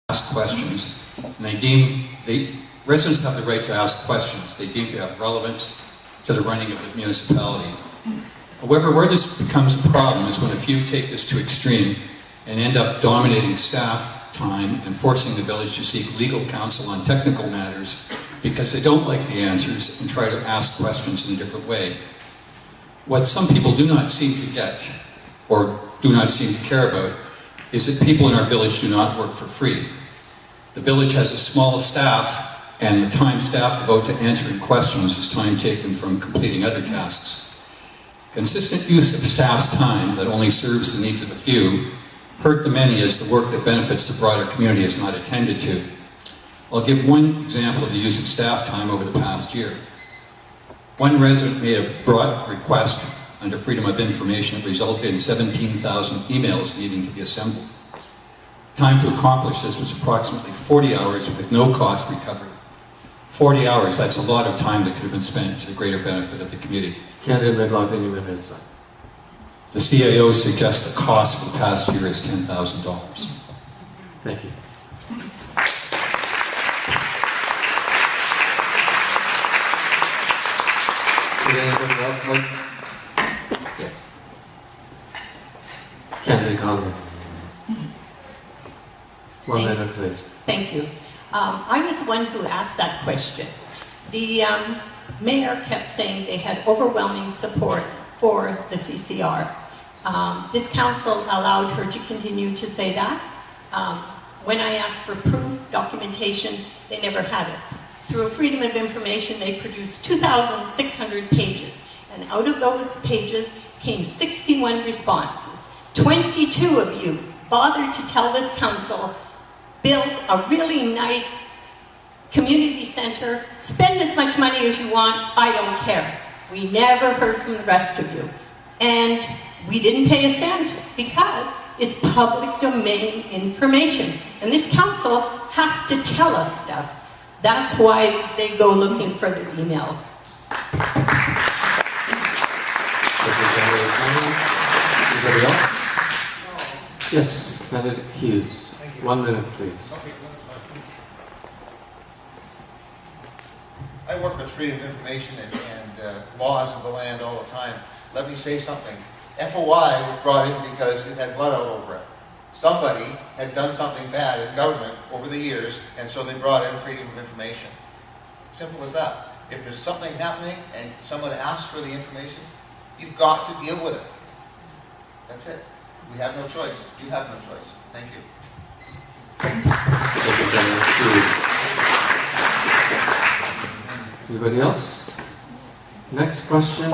ask questions, and the residents have the right to ask questions they deem to have relevance to the running of the municipality. However, where this becomes a problem is when a few take this to extreme and end up dominating staff time and forcing the village to seek legal counsel on technical matters because they don't like the answers and try to ask questions in a different way. What some people do not seem to get, or do not seem to care about, is that people in our village do not work for free. The village has a small staff, and the time staff devote to answering questions is time taken from completing other tasks. Consistent use of staff's time that only serves the needs of a few hurt the many as the work that benefits the broader community is not attended to. I'll give one example of the use of staff time over the past year. One resident made a broad request under Freedom of Information that resulted in 17,000 emails needing to be assembled. Time to accomplish this was approximately 40 hours with no cost recovery. 40 hours, that's a lot of time that could have been spent to the greater benefit of the community. Candidate McLaughlin, you may answer. The CAO suggests the cost for the past year is $10,000. Thank you. Would anybody else like? Yes. Candidate Conley. 1 minute, please. Thank you. I was the one who asked that question. The mayor kept saying they had overwhelming support for the CCR. This council allowed her to continue to say that. When I asked for proof, documentation, they never had it. Through Freedom of Information, they produced 2,600 pages. And out of those pages came 61 responses. 22 of you bothered to tell this council, build a really nice community center, spend as much money as you want, I don't care. We never heard from the rest of you. And we didn't pay a cent because it's public domain information. And this council has to tell us stuff. That's why they go looking for their emails. Anybody else? Yes, Candidate Hughes. 1 minute, please. I work with freedom of information and laws of the land all the time. Let me say something. FOI was brought in because it had blood all over it. Somebody had done something bad in government over the years, and so they brought in freedom of information. Simple as that. If there's something happening and someone asks for the information, you've got to deal with it. That's it. We have no choice. You have no choice. Thank you. Anybody else? Next question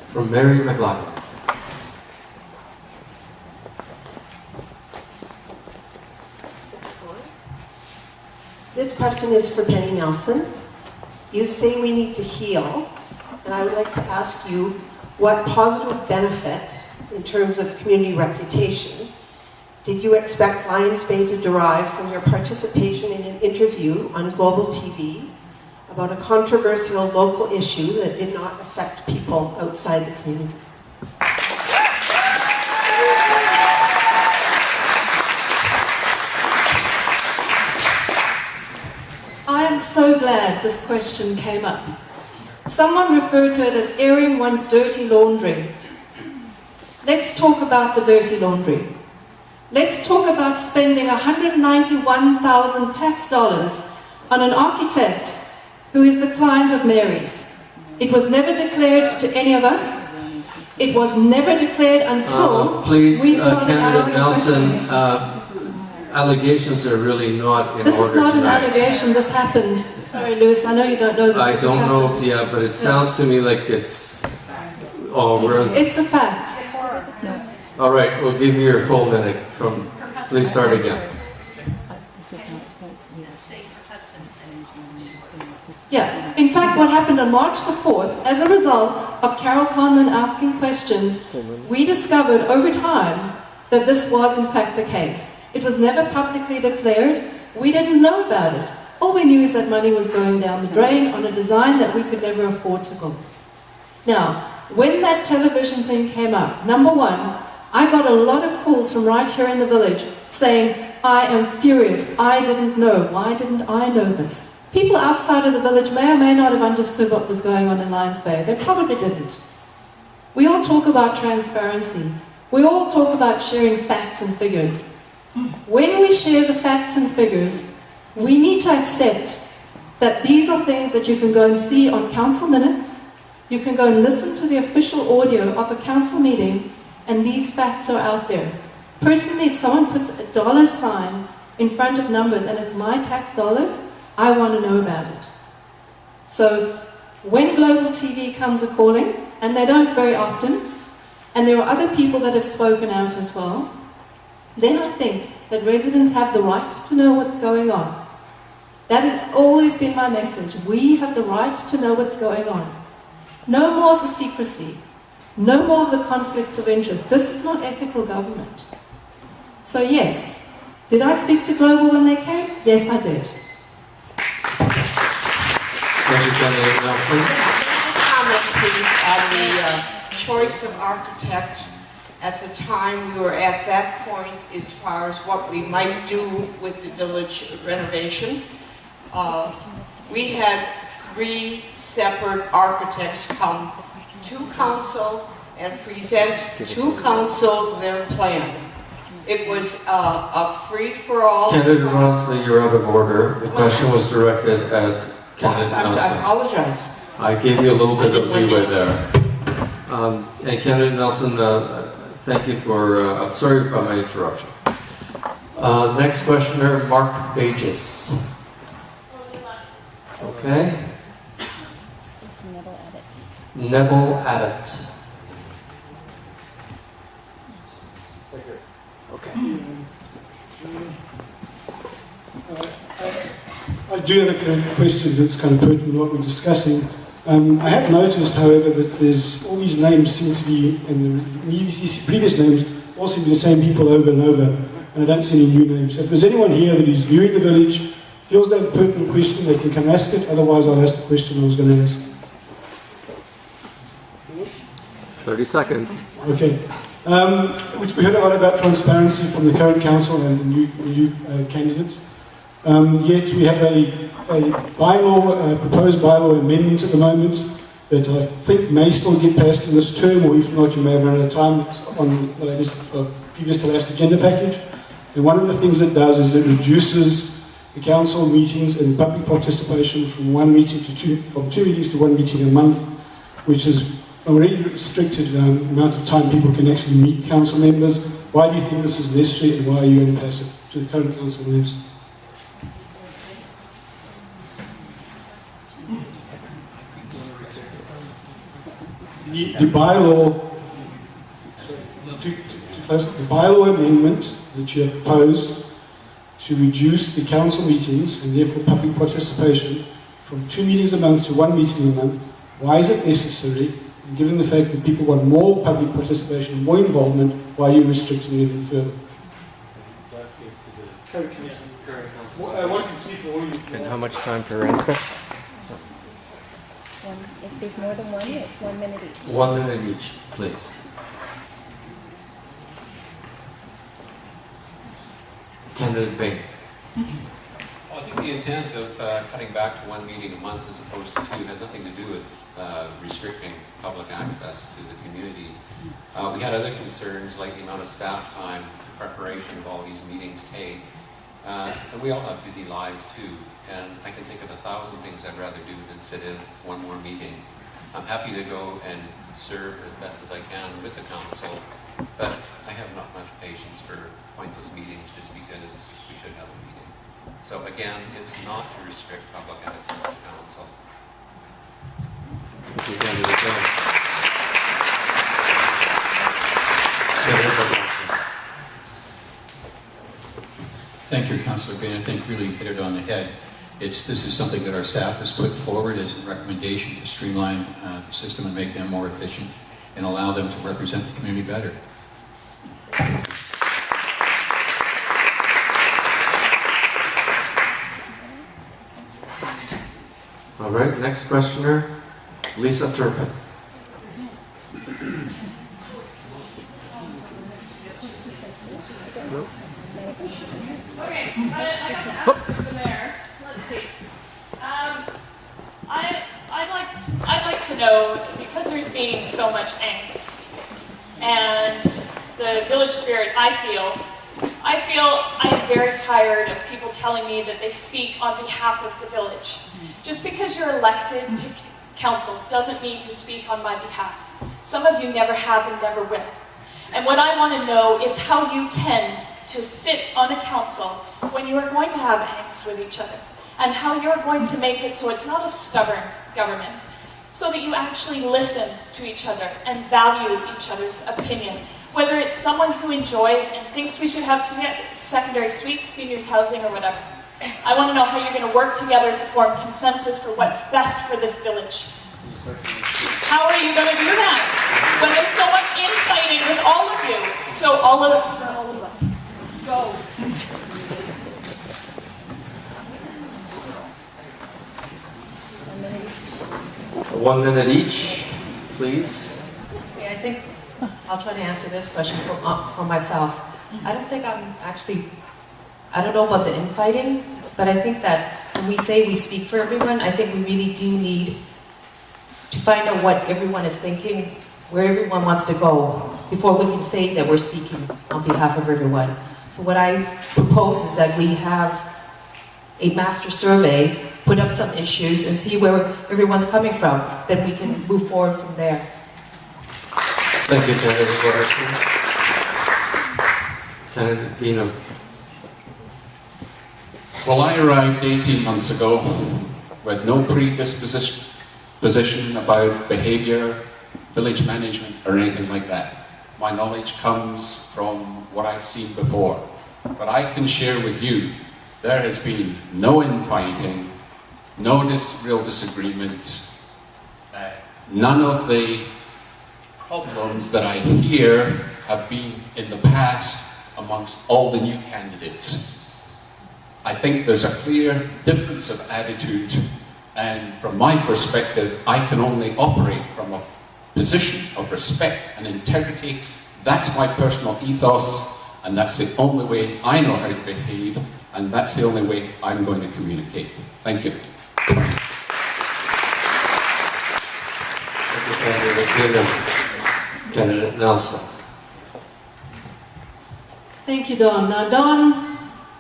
from Mary McLaughlin. This question is for Penny Nelson. You say we need to heal, and I would like to ask you what positive benefit in terms of community reputation did you expect Lions Bay to derive from your participation in an interview on Global TV about a controversial local issue that did not affect people outside the community? I am so glad this question came up. Someone referred to it as airing one's dirty laundry. Let's talk about the dirty laundry. Let's talk about spending $191,000 tax dollars on an architect who is the client of Mary's. It was never declared to any of us. It was never declared until please, we started Candidate Nelson, allegations are really not in order This is not tonight. an allegation, this happened. Sorry, Lewis, I know you don't know this. I don't know, yeah, but it sounds to me like it's... It's a fact. All right, we'll give you your full minute. Please start again. Yeah, in fact, what happened on March the 4th, as a result of Carol Conlon asking questions, we discovered over time that this was in fact the case. It was never publicly declared. We didn't know about it. All we knew is that money was going down the drain on a design that we could never afford to build. Now, when that television thing came up, number one, I got a lot of calls from right here in the village saying, I am furious. I didn't know. Why didn't I know this? People outside of the village may or may not have understood what was going on in Lions Bay. They probably didn't. We all talk about transparency. We all talk about sharing facts and figures. When we share the facts and figures, we need to accept that these are things that you can go and see on council minutes. You can go and listen to the official audio of a council meeting, and these facts are out there. Personally, if someone puts a dollar sign in front of numbers and it's my tax dollars, I want to know about it. So when Global TV comes a-calling, and they don't very often, and there are other people that have spoken out as well, then I think that residents have the right to know what's going on. That has always been my message. We have the right to know what's going on. No more of the secrecy. No more of the conflicts of interest. This is not ethical government. So yes, did I speak to Global when they came? Yes, I did. Thank you, Candidate Nelson. Comment, please, on the choice of architect. At the time, we were at that point as far as what we might do with the village renovation. We had 3 separate architects come to council and present to council their plan. It was a free-for-all. Candidate Nelson, you're out of order. The question was directed at Candidate I Nelson. apologize. I gave you a little bit of leeway there. And Candidate Nelson, thank you for, I'm sorry about my interruption. Next questioner, Mark Bages. Okay. Neville Abbott. Okay. I do have a question that's kind of pertinent to what we're discussing. I have noticed, however, that there's all these names seem to be, and the previous names all seem to be the same people over and over, and I don't see any new names. If there's anyone here that is new in the village, feels they have a pertinent question, they can come ask it, otherwise I'll ask the question I was going to ask. 30 seconds. Okay. Which we heard a lot about transparency from the current council and the new candidates. Yet we have a bylaw, proposed bylaw amendment at the moment that I think may still get passed in this term, or if not, you may have run out of time. It's on the latest, previous to last agenda package. And one of the things it does is it reduces the council meetings and public participation from from 2 meetings to 1 meeting a month, which is already restricted amount of time people can actually meet council members. Why do you think this is necessary, and why are you going to pass it to the current council members? The bylaw amendment that you have proposed to reduce the council meetings and therefore public participation from 2 meetings a month to 1 meeting a month, why is it necessary? And given the fact that people want more public participation, more involvement, why are you restricting it even further? And how much time per answer? If there's more than one, it's 1 minute each. 1 minute each, please. Candidate Bain. Well, I think the intent of cutting back to 1 meeting a month as opposed to 2 had nothing to do with restricting public access to the community. We had other concerns like the amount of staff time, the preparation of all these meetings take. And we all have busy lives too, and I can think of 1,000 things I'd rather do than sit in one more meeting. I'm happy to go and serve as best as I can with the council, but I have not much patience for pointless meetings just because we should have a meeting. So again, it's not to restrict public access to council. Thank you, Candidate Bain. Thank you, Councillor Bain. I think really hit it on the head. This is something that our staff has put forward as a recommendation to streamline the system and make them more efficient and allow them to represent the community better. All right, next questioner, Lisa Turpin. Okay, I got to ask the mayor. Let's see. I'd like to know, because there's being so much angst and the village spirit, I feel I'm very tired of people telling me that they speak on behalf of the village. Just because you're elected to council doesn't mean you speak on my behalf. Some of you never have and never will. And what I want to know is how you tend to sit on a council when you are going to have angst with each other, and how you're going to make it so it's not a stubborn government, so that you actually listen to each other and value each other's opinion. Whether it's someone who enjoys and thinks we should have secondary suites, seniors housing, or whatever. I want to know how you're going to work together to form consensus for what's best for this village. How are you going to do that when there's so much infighting with all of you? So all of them, go. 1 minute each, please. Okay, I think I'll try to answer this question for myself. I don't think I don't know about the infighting, but I think that when we say we speak for everyone, I think we really do need to find out what everyone is thinking, where everyone wants to go, before we can say that we're speaking on behalf of everyone. So what I propose is that we have a master survey, put up some issues, and see where everyone's coming from. Then we can move forward from there. Thank you, Candidate Robertson. Candidate Bino. Well, I arrived 18 months ago with no predisposition about behaviour, village management, or anything like that. My knowledge comes from what I've seen before. But I can share with you, there has been no infighting, no real disagreements, none of the problems that I hear have been in the past amongst all the new candidates. I think there's a clear difference of attitude, and from my perspective, I can only operate from a position of respect and integrity. That's my personal ethos, and that's the only way I know how to behave, and that's the only way I'm going to communicate. Thank you. Thank you, Candidate Bino. Candidate Nelson. Thank you, Don. Now, Don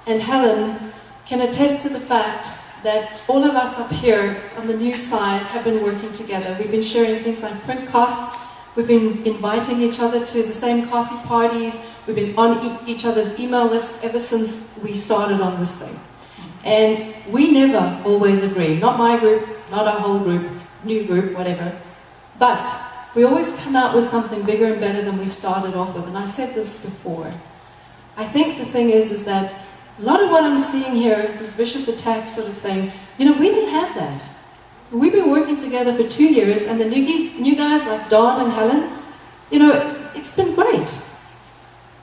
and Helen can attest to the fact that all of us up here on the news side have been working together. We've been sharing things like print costs. We've been inviting each other to the same coffee parties. We've been on each other's email lists ever since we started on this thing. And we never always agree. Not my group, not our whole group, new group, whatever. But we always come out with something bigger and better than we started off with. And I said this before. I think the thing is that a lot of what I'm seeing here, this vicious attack sort of thing, we didn't have that. We've been working together for 2 years, and the new guys like Don and Helen, it's been great.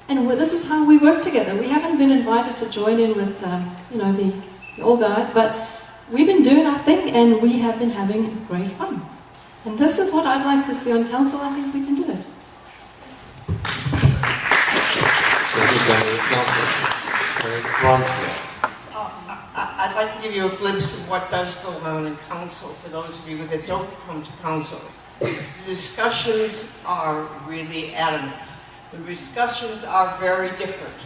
And this is how we work together. We haven't been invited to join in with, the old guys, but we've been doing our thing, and we have been having great fun. And this is what I'd like to see on council. I think we can do it. Thank you, Candidate Nelson. I'd like to give you a glimpse of what does go on in council for those of you that don't come to council. The discussions are really adamant. The discussions are very different.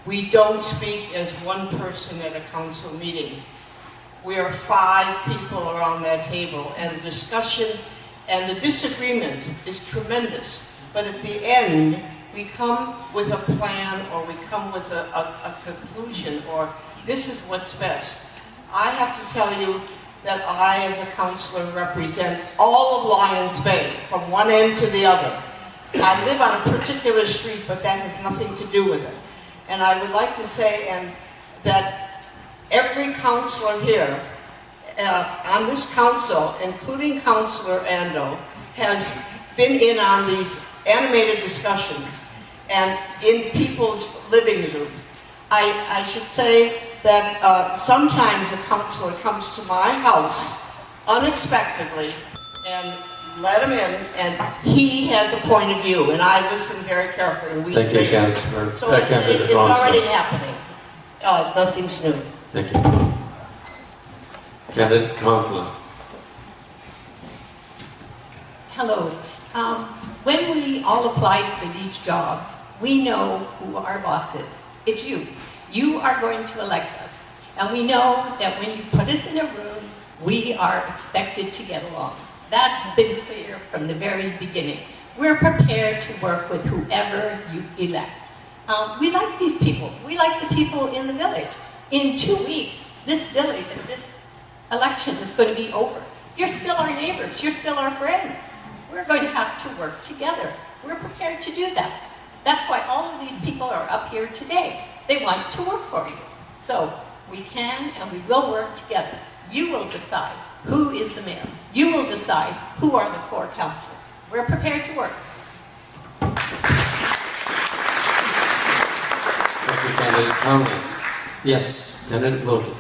We don't speak as one person at a council meeting. We are 5 people around that table, and the discussion and the disagreement is tremendous. But at the end, we come with a plan, or we come with a conclusion, or this is what's best. I have to tell you that I, as a councillor, represent all of Lions Bay, from one end to the other. I live on a particular street, but that has nothing to do with it. And I would like to say that every councillor here, on this council, including Councillor Ando, has been in on these animated discussions and in people's living rooms. I should say that sometimes a councillor comes to my house unexpectedly and let him in, and he has a point of view, and I listen very carefully. And we Thank you, Councillor. so it's already happening. nothing's new. Thank you. Candidate Conklin. Hello. When we all applied for these jobs, we know who our boss is. It's you. You are going to elect us. And we know that when you put us in a room, we are expected to get along. That's been clear from the very beginning. We're prepared to work with whoever you elect. We like these people. We like the people in the village. In 2 weeks, this village, this election is going to be over. You're still our neighbors. You're still our friends. We're going to have to work together. We're prepared to do that. That's why all of these people are up here today. They want to work for you. So we can and we will work together. You will decide who is the mayor. You will decide who are the 4 councillors. We're prepared to work. Thank you, Candidate Conklin. Yes, Candidate Wilkie.